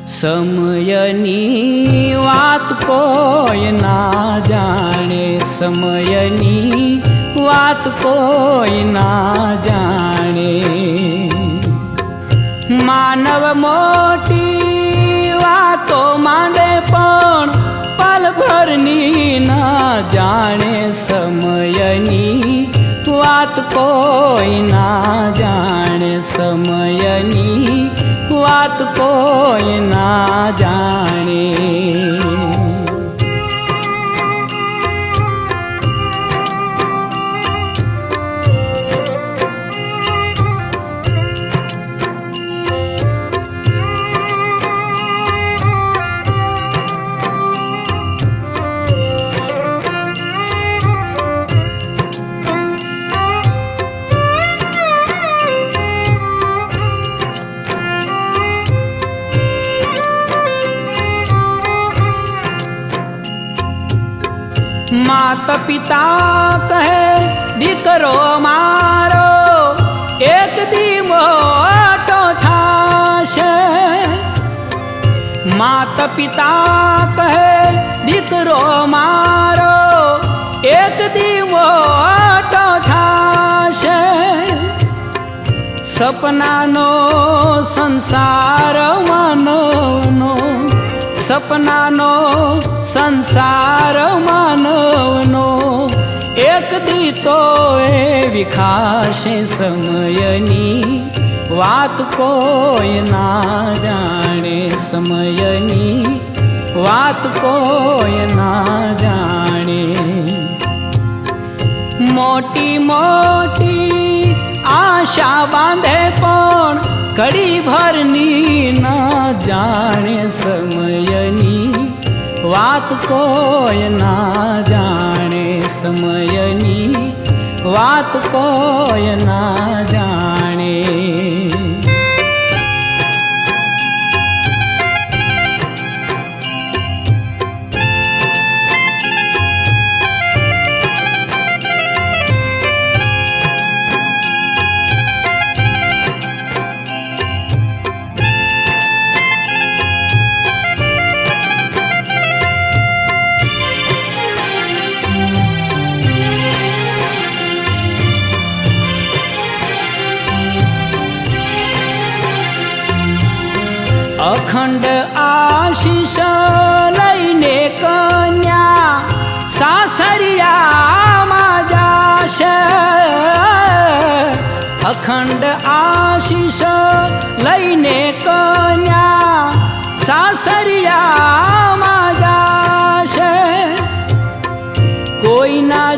સમયની વાત કોઈ ના જાણે, સમયની વાત કોઈ ના જાણે. માનવ મોટી વાતો માંડે પણ પલભરની ના જાણે, સમયની વાત કોઈ ના જાણે, સમયની વાત કોઈ ના જાણે. માતા પિતા કહે દીકરો મારો એક દી મોટો થાશે. માતા પિતા કહે દીકરો મારો એક દી મોટો થાશે. સપનાનો સંસાર માનવનો, સપનાનો સંસાર માનવનો એક દી તો એ વિખાશે. સમયની વાત કોઈ ના જાણે, સમયની વાત કોઈ ના જાણે. મોટી મોટી આશા બાંધે પણ ઘડી ભરની ના જાણે, સમયની વાત કોઈ ના જાણે, સમયની વાત કોઈ ના જાણે. અખંડ આશીષ લઈને કન્યા સાસરિયામાં જાશે. અખંડ આશીષ લઈને કન્યા સાસરિયામાં જાશે. કોઈના